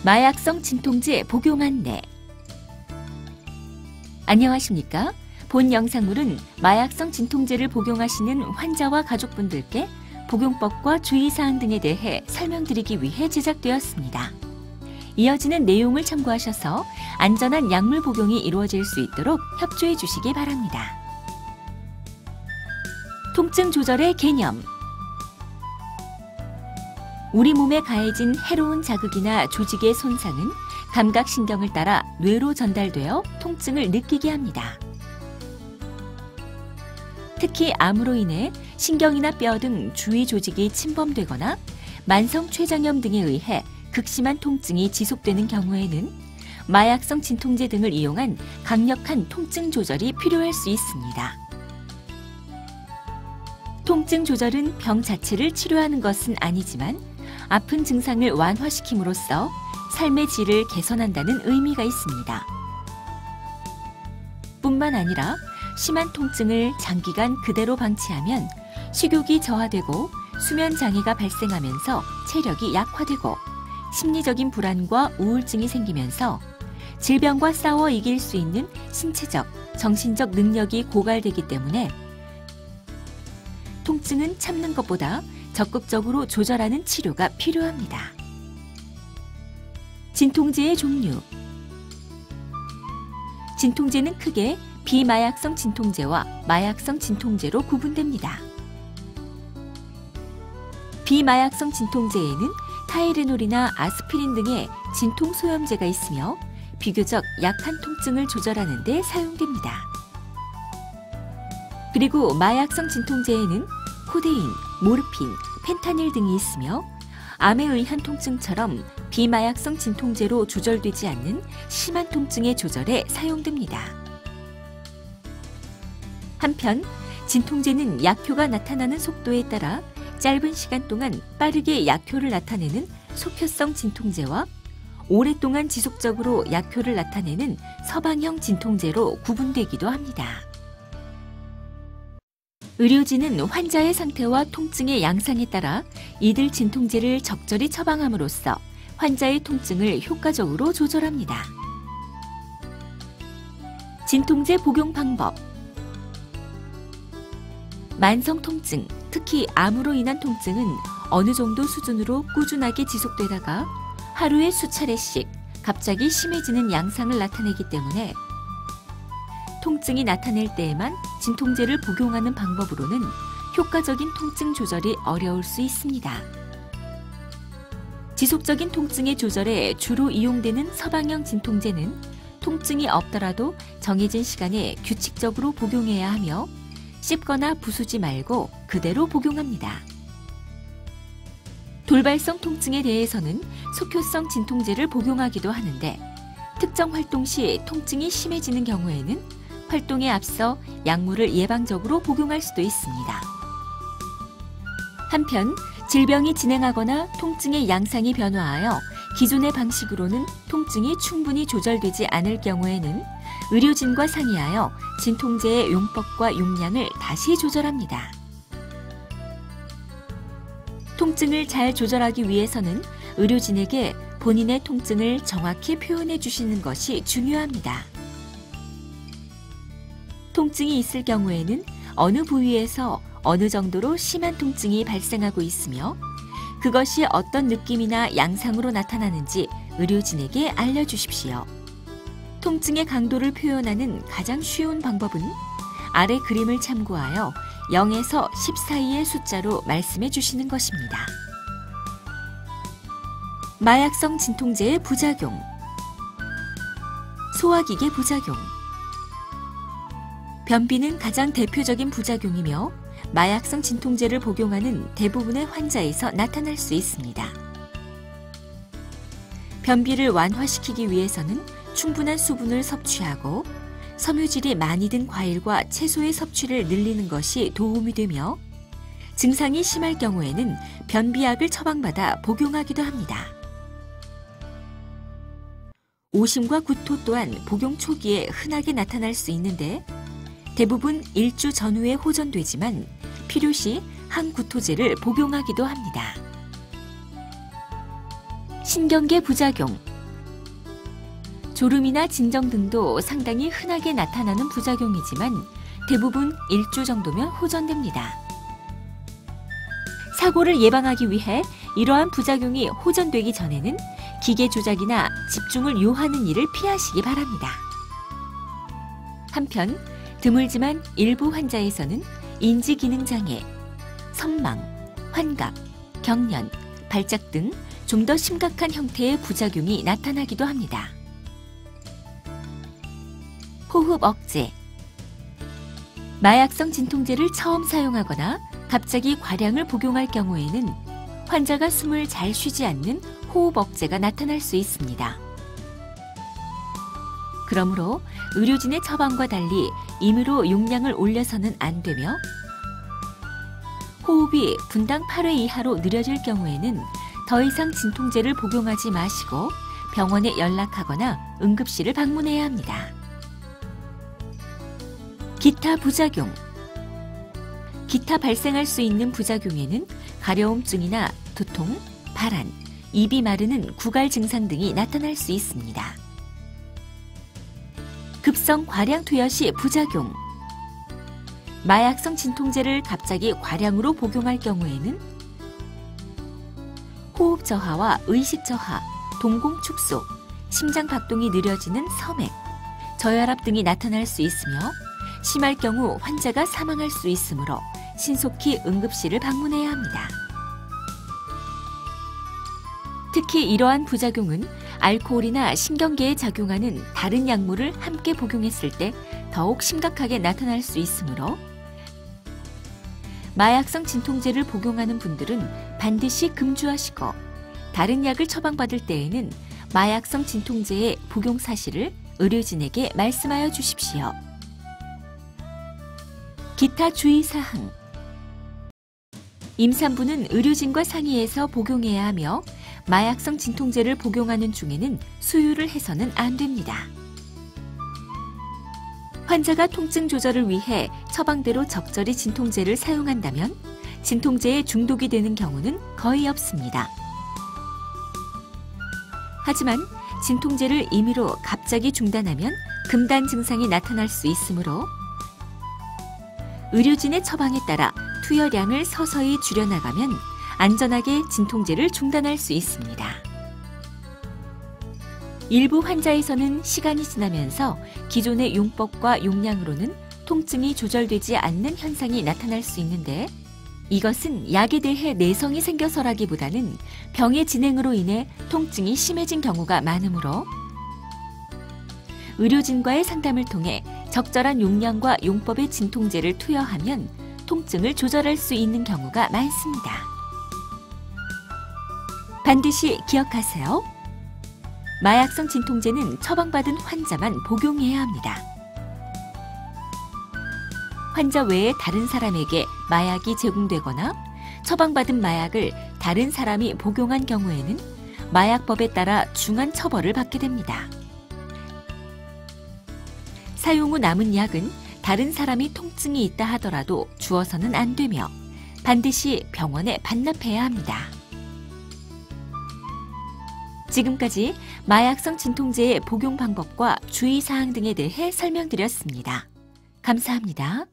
마약성 진통제 복용 안내. 안녕하십니까? 본 영상물은 마약성 진통제를 복용하시는 환자와 가족분들께 복용법과 주의사항 등에 대해 설명드리기 위해 제작되었습니다. 이어지는 내용을 참고하셔서 안전한 약물 복용이 이루어질 수 있도록 협조해 주시기 바랍니다. 통증 조절의 개념. 우리 몸에 가해진 해로운 자극이나 조직의 손상은 감각신경을 따라 뇌로 전달되어 통증을 느끼게 합니다. 특히 암으로 인해 신경이나 뼈 등 주위 조직이 침범되거나 만성 췌장염 등에 의해 극심한 통증이 지속되는 경우에는 마약성 진통제 등을 이용한 강력한 통증 조절이 필요할 수 있습니다. 통증 조절은 병 자체를 치료하는 것은 아니지만 아픈 증상을 완화시킴으로써 삶의 질을 개선한다는 의미가 있습니다. 뿐만 아니라 심한 통증을 장기간 그대로 방치하면 식욕이 저하되고 수면 장애가 발생하면서 체력이 약화되고 심리적인 불안과 우울증이 생기면서 질병과 싸워 이길 수 있는 신체적, 정신적 능력이 고갈되기 때문에 통증은 참는 것보다 적극적으로 조절하는 치료가 필요합니다. 진통제의 종류. 진통제는 크게 비마약성 진통제와 마약성 진통제로 구분됩니다. 비마약성 진통제에는 타이레놀이나 아스피린 등의 진통소염제가 있으며 비교적 약한 통증을 조절하는 데 사용됩니다. 그리고 마약성 진통제에는 코데인, 모르핀, 펜타닐 등이 있으며 암에 의한 통증처럼 비마약성 진통제로 조절되지 않는 심한 통증의 조절에 사용됩니다. 한편 진통제는 약효가 나타나는 속도에 따라 짧은 시간 동안 빠르게 약효를 나타내는 속효성 진통제와 오랫동안 지속적으로 약효를 나타내는 서방형 진통제로 구분되기도 합니다. 의료진은 환자의 상태와 통증의 양상에 따라 이들 진통제를 적절히 처방함으로써 환자의 통증을 효과적으로 조절합니다. 진통제 복용 방법. 만성 통증, 특히 암으로 인한 통증은 어느 정도 수준으로 꾸준하게 지속되다가 하루에 수차례씩 갑자기 심해지는 양상을 나타내기 때문에 통증이 나타낼 때에만 진통제를 복용하는 방법으로는 효과적인 통증 조절이 어려울 수 있습니다. 지속적인 통증의 조절에 주로 이용되는 서방형 진통제는 통증이 없더라도 정해진 시간에 규칙적으로 복용해야 하며 씹거나 부수지 말고 그대로 복용합니다. 돌발성 통증에 대해서는 속효성 진통제를 복용하기도 하는데 특정 활동 시 통증이 심해지는 경우에는 활동에 앞서 약물을 예방적으로 복용할 수도 있습니다. 한편 질병이 진행하거나 통증의 양상이 변화하여 기존의 방식으로는 통증이 충분히 조절되지 않을 경우에는 의료진과 상의하여 진통제의 용법과 용량을 다시 조절합니다. 통증을 잘 조절하기 위해서는 의료진에게 본인의 통증을 정확히 표현해 주시는 것이 중요합니다. 통증이 있을 경우에는 어느 부위에서 어느 정도로 심한 통증이 발생하고 있으며 그것이 어떤 느낌이나 양상으로 나타나는지 의료진에게 알려주십시오. 통증의 강도를 표현하는 가장 쉬운 방법은 아래 그림을 참고하여 0에서 10 사이의 숫자로 말씀해 주시는 것입니다. 마약성 진통제의 부작용. 소화기계 부작용. 변비는 가장 대표적인 부작용이며 마약성 진통제를 복용하는 대부분의 환자에서 나타날 수 있습니다. 변비를 완화시키기 위해서는 충분한 수분을 섭취하고 섬유질이 많이 든 과일과 채소의 섭취를 늘리는 것이 도움이 되며 증상이 심할 경우에는 변비약을 처방받아 복용하기도 합니다. 오심과 구토 또한 복용 초기에 흔하게 나타날 수 있는데 대부분 일주 전후에 호전되지만 필요시 항구토제를 복용하기도 합니다. 신경계 부작용. 졸음이나 진정 등도 상당히 흔하게 나타나는 부작용이지만 대부분 일주 정도면 호전됩니다. 사고를 예방하기 위해 이러한 부작용이 호전되기 전에는 기계 조작이나 집중을 요하는 일을 피하시기 바랍니다. 한편 드물지만 일부 환자에서는 인지기능장애, 선망, 환각, 경련, 발작 등 좀 더 심각한 형태의 부작용이 나타나기도 합니다. 호흡 억제. 마약성 진통제를 처음 사용하거나 갑자기 과량을 복용할 경우에는 환자가 숨을 잘 쉬지 않는 호흡 억제가 나타날 수 있습니다. 그러므로 의료진의 처방과 달리 임의로 용량을 올려서는 안 되며 호흡이 분당 8회 이하로 느려질 경우에는 더 이상 진통제를 복용하지 마시고 병원에 연락하거나 응급실을 방문해야 합니다. 기타 부작용. 기타 발생할 수 있는 부작용에는 가려움증이나 두통, 발한, 입이 마르는 구갈 증상 등이 나타날 수 있습니다. 급성 과량 투여 시 부작용. 마약성 진통제를 갑자기 과량으로 복용할 경우에는 호흡 저하와 의식 저하, 동공 축소, 심장 박동이 느려지는 섬액, 저혈압 등이 나타날 수 있으며 심할 경우 환자가 사망할 수 있으므로 신속히 응급실을 방문해야 합니다. 특히 이러한 부작용은 알코올이나 신경계에 작용하는 다른 약물을 함께 복용했을 때 더욱 심각하게 나타날 수 있으므로 마약성 진통제를 복용하는 분들은 반드시 금주하시고 다른 약을 처방받을 때에는 마약성 진통제의 복용 사실을 의료진에게 말씀하여 주십시오. 기타 주의사항. 임산부는 의료진과 상의해서 복용해야 하며 마약성 진통제를 복용하는 중에는 수유를 해서는 안 됩니다. 환자가 통증 조절을 위해 처방대로 적절히 진통제를 사용한다면 진통제에 중독이 되는 경우는 거의 없습니다. 하지만 진통제를 임의로 갑자기 중단하면 금단 증상이 나타날 수 있으므로 의료진의 처방에 따라 투여량을 서서히 줄여나가면 안전하게 진통제를 중단할 수 있습니다. 일부 환자에서는 시간이 지나면서 기존의 용법과 용량으로는 통증이 조절되지 않는 현상이 나타날 수 있는데 이것은 약에 대해 내성이 생겨서라기보다는 병의 진행으로 인해 통증이 심해진 경우가 많으므로 의료진과의 상담을 통해 적절한 용량과 용법의 진통제를 투여하면 통증을 조절할 수 있는 경우가 많습니다. 반드시 기억하세요. 마약성 진통제는 처방받은 환자만 복용해야 합니다. 환자 외에 다른 사람에게 마약이 제공되거나 처방받은 마약을 다른 사람이 복용한 경우에는 마약법에 따라 중한 처벌을 받게 됩니다. 사용 후 남은 약은 다른 사람이 통증이 있다 하더라도 주어서는 안 되며 반드시 병원에 반납해야 합니다. 지금까지 마약성 진통제의 복용 방법과 주의사항 등에 대해 설명드렸습니다. 감사합니다.